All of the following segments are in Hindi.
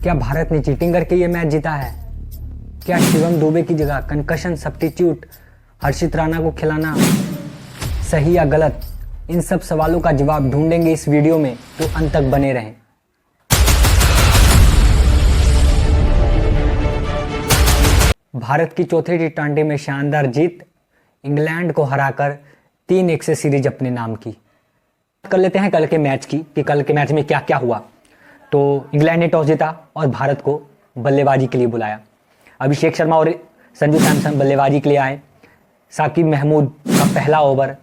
क्या भारत ने चीटिंग करके ये मैच जीता है? क्या शिवम दुबे की जगह कंकशन सब्स्टिट्यूट हर्षित राणा को खिलाना सही या गलत? इन सब सवालों का जवाब ढूंढेंगे इस वीडियो में, तो अंत तक बने रहें। भारत की चौथी टी20 में शानदार जीत, इंग्लैंड को हराकर 3-1 से सीरीज अपने नाम की। कर लेते हैं कल के मैच की कि कल के मैच में क्या क्या हुआ। तो इंग्लैंड ने टॉस जीता और भारत को बल्लेबाजी के लिए बुलाया। अभिषेक शर्मा और संजू सैमसन बल्लेबाजी के लिए आए। साकिब महमूद का पहला ओवर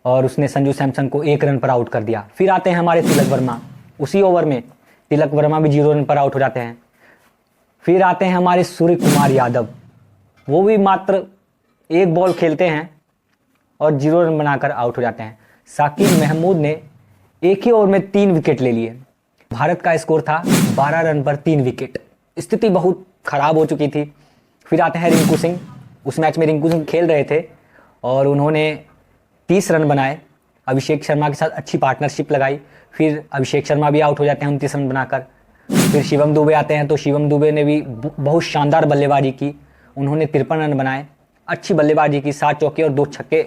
और उसने संजू सैमसन को 1 रन पर आउट कर दिया। फिर आते हैं हमारे तिलक वर्मा, उसी ओवर में तिलक वर्मा भी 0 रन पर आउट हो जाते हैं। फिर आते हैं हमारे सूर्य कुमार यादव, वो भी मात्र 1 बॉल खेलते हैं और 0 रन बनाकर आउट हो जाते हैं। साकिब महमूद ने एक ही ओवर में 3 विकेट ले लिए। भारत का स्कोर था 12 रन पर 3 विकेट। स्थिति बहुत खराब हो चुकी थी। फिर आते हैं रिंकू सिंह, उस मैच में रिंकू सिंह खेल रहे थे और उन्होंने 30 रन बनाए। अभिषेक शर्मा के साथ अच्छी पार्टनरशिप लगाई। फिर अभिषेक शर्मा भी आउट हो जाते हैं 29 रन बनाकर। फिर शिवम दुबे आते हैं, तो शिवम दुबे ने भी बहुत शानदार बल्लेबाजी की। उन्होंने 53 रन बनाए, अच्छी बल्लेबाजी की, 7 चौके और 2 छक्के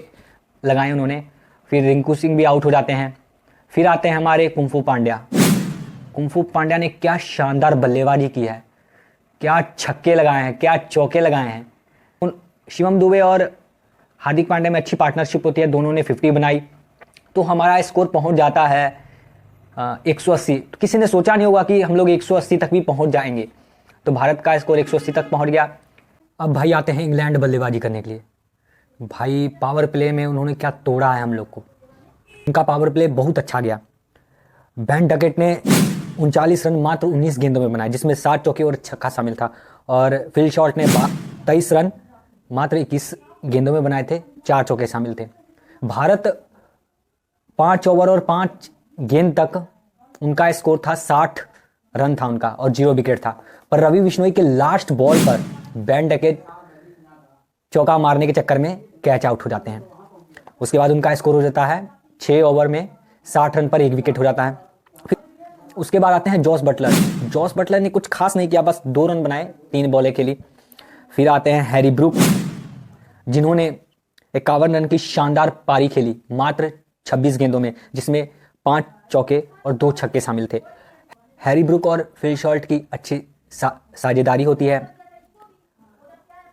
लगाए उन्होंने। फिर रिंकू सिंह भी आउट हो जाते हैं। फिर आते हैं हमारे कुंफू पांड्या। कुंफू पांड्या ने क्या शानदार बल्लेबाजी की है, क्या छक्के लगाए हैं, क्या चौके लगाए हैं। शिवम दुबे और हार्दिक पांड्या में अच्छी पार्टनरशिप होती है, दोनों ने 50 बनाई। तो हमारा स्कोर पहुंच जाता है 180। किसी ने सोचा नहीं होगा कि हम लोग 180 तक भी पहुंच जाएंगे। तो भारत का स्कोर 180 तक पहुंच गया। अब भाई आते हैं इंग्लैंड बल्लेबाजी करने के लिए। भाई पावर प्ले में उन्होंने क्या तोड़ा है हम लोग को। उनका पावर प्ले बहुत अच्छा गया। बेन डकेट ने 39 रन मात्र 19 गेंदों में बनाए, जिसमें 7 चौके और छक्का शामिल था। और फिल शॉर्ट ने 23 रन मात्र 21 गेंदों में बनाए थे, 4 चौके शामिल थे। भारत 5 ओवर और 5 गेंद तक उनका स्कोर था 60 रन था उनका और 0 विकेट था। पर रवि बिश्नोई के लास्ट बॉल पर बेन डकेट चौका मारने के चक्कर में कैच आउट हो जाते हैं। उसके बाद उनका स्कोर हो जाता है 6 ओवर में 60 रन पर 1 विकेट हो जाता है। फिर उसके बाद आते हैं जॉस बटलर। जॉस बटलर ने कुछ खास नहीं किया, बस 2 रन बनाए 3 बॉलें खेली। फिर आते हैं हैरी ब्रूक, जिन्होंने 51 रन की शानदार पारी खेली मात्र 26 गेंदों में, जिसमें 5 चौके और 2 छक्के शामिल थे। हैरी ब्रूक और फिल शॉर्ट की अच्छी साझेदारी होती है।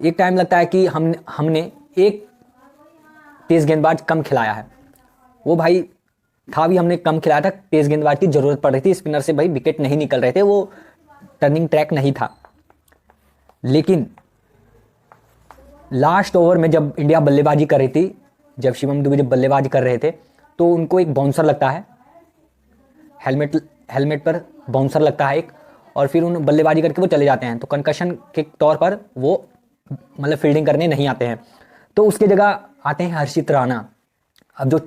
एक टाइम लगता है कि हमने एक तेज गेंदबाज कम खिलाया है। वो भाई था भी, हमने कम खिलाया था, तेज गेंदबाज की जरूरत पड़ रही थी। स्पिनर से भाई विकेट नहीं निकल रहे थे, वो टर्निंग ट्रैक नहीं था। लेकिन लास्ट ओवर में जब इंडिया बल्लेबाजी कर रही थी, जब शिवम दुबे जब बल्लेबाजी कर रहे थे, तो उनको एक बाउंसर लगता है, हेलमेट पर बाउंसर लगता है एक, और फिर उन बल्लेबाजी करके वो चले जाते हैं। तो कंकशन के तौर पर वो मतलब फील्डिंग करने नहीं आते हैं। तो उसके जगह आते हैं हर्षित राणा। अब जो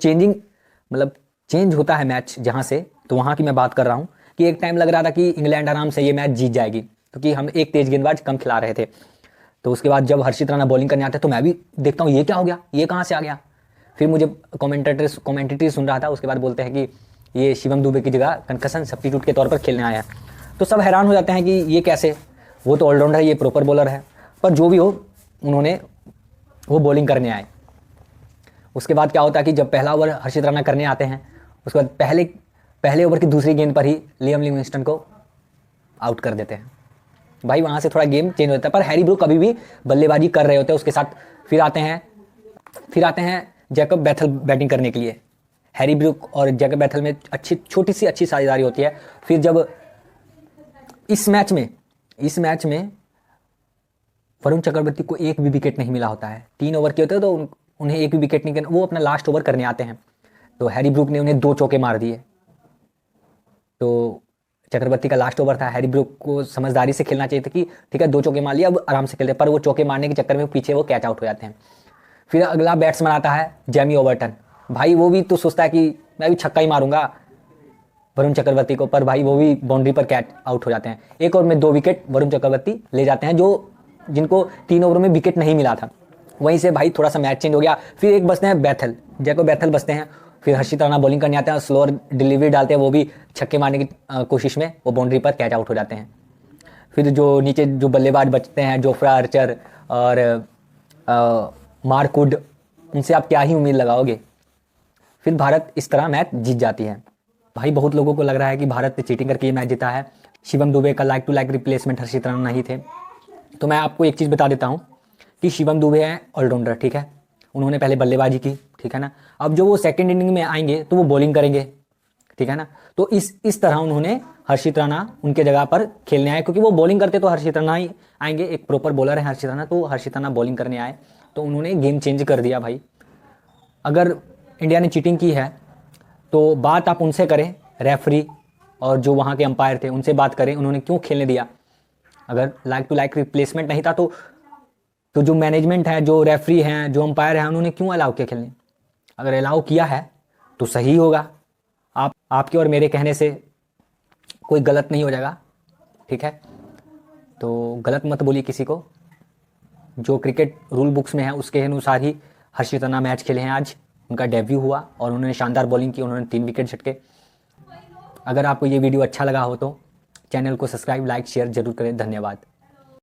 चेंज होता है मैच जहाँ से, तो वहाँ की मैं बात कर रहा हूँ कि एक टाइम लग रहा था कि इंग्लैंड आराम से ये मैच जीत जाएगी, क्योंकि हम एक तेज गेंदबाज कम खिला रहे थे। तो उसके बाद जब हर्षित राणा बॉलिंग करने आते तो मैं भी देखता हूँ ये क्या हो गया, ये कहाँ से आ गया। फिर मुझे कॉमेंटेटर सुन रहा था, उसके बाद बोलते हैं कि ये शिवम दुबे की जगह कंकशन सब्स्टिट्यूट के तौर पर खेलने आया है। तो सब हैरान हो जाते हैं कि ये कैसे, वो तो ऑलराउंडर है, ये प्रॉपर बॉलर है। पर जो भी हो, वो बॉलिंग करने आए। उसके बाद क्या होता है कि जब पहला ओवर हर्षित राणा करने आते हैं, उसके बाद पहले ओवर की दूसरी गेंद पर ही लियम लिविंगस्टन को आउट कर देते हैं। भाई वहाँ से थोड़ा गेम चेंज होता है। पर हैरी ब्रूक कभी भी बल्लेबाजी कर रहे होते हैं उसके साथ। फिर आते हैं जैकब बैथल बैटिंग करने के लिए। हैरी ब्रूक और जैकब बैथल में छोटी सी अच्छी साझेदारी होती है। फिर जब इस मैच में वरुण चक्रवर्ती को एक भी विकेट नहीं मिला होता है। 3 ओवर के होते हैं, तो उन्हें एक भी विकेट नहीं करना, वो अपना लास्ट ओवर करने आते हैं। तो हैरी ब्रूक ने उन्हें 2 चौके मार दिए। तो चक्रवर्ती का लास्ट ओवर था, हैरी ब्रूक को समझदारी से खेलना चाहिए था कि ठीक है 2 चौके मार लिया, अब आराम से खेलते, पर वो चौके मारने के चक्कर में पीछे वो कैच आउट हो जाते हैं। फिर अगला बैट्समैन आता है जेमी ओवर्टन। भाई वो भी तो सोचता है कि मैं भी छक्का ही मारूंगा वरुण चक्रवर्ती को, पर भाई वो भी बाउंड्री पर कैच आउट हो जाते हैं। 1 ओवर में 2 विकेट वरुण चक्रवर्ती ले जाते हैं, जिनको 3 ओवर में विकेट नहीं मिला था। वहीं से भाई थोड़ा सा मैच चेंज हो गया। फिर एक बचते हैं जैकब बैथल बचते हैं। फिर हर्षित राणा बॉलिंग करने आते हैं, स्लोअर डिलीवरी डालते हैं, वो भी छक्के मारने की कोशिश में वो बाउंड्री पर कैच आउट हो जाते हैं। फिर जो नीचे जो बल्लेबाज बचते हैं, जोफ्रा आर्चर और मार्क वुड, उनसे आप क्या ही उम्मीद लगाओगे। फिर भारत इस तरह मैच जीत जाती है। भाई बहुत लोगों को लग रहा है कि भारत ने चीटिंग करके ये मैच जीता है, शिवम दुबे का लाइक टू लाइक रिप्लेसमेंट हर्षित राणा नहीं थे। तो मैं आपको एक चीज़ बता देता हूँ कि शिवम दुबे हैं ऑलराउंडर, ठीक है, उन्होंने पहले बल्लेबाजी की, ठीक है ना। अब जो वो सेकंड इनिंग में आएंगे तो वो बॉलिंग करेंगे, ठीक है ना। तो इस तरह उन्होंने हर्षित राणा उनके जगह पर खेलने आए, क्योंकि वो बॉलिंग करते तो हर्षित राणा ही आएंगे, एक प्रॉपर बॉलर है हर्षित राणा, तो हर्षित राणा बॉलिंग करने आए, तो उन्होंने गेम चेंज कर दिया भाई। अगर इंडिया ने चीटिंग की है तो बात आप उनसे करें, रेफरी और जो वहाँ के अंपायर थे उनसे बात करें, उन्होंने क्यों खेलने दिया। अगर लाइक टू लाइक रिप्लेसमेंट नहीं था तो जो मैनेजमेंट है, जो रेफरी हैं, जो अंपायर हैं, उन्होंने क्यों अलाउ किया खेलने। अगर अलाउ किया है तो सही होगा, आपके और मेरे कहने से कोई गलत नहीं हो जाएगा, ठीक है। तो गलत मत बोलिए किसी को, जो क्रिकेट रूल बुक्स में है उसके अनुसार ही हर्षित राणा मैच खेले हैं आज, उनका डेब्यू हुआ और उन्होंने शानदार बॉलिंग की, उन्होंने 3 विकेट झटके। अगर आपको ये वीडियो अच्छा लगा हो तो चैनल को सब्सक्राइब, लाइक, शेयर जरूर करें। धन्यवाद।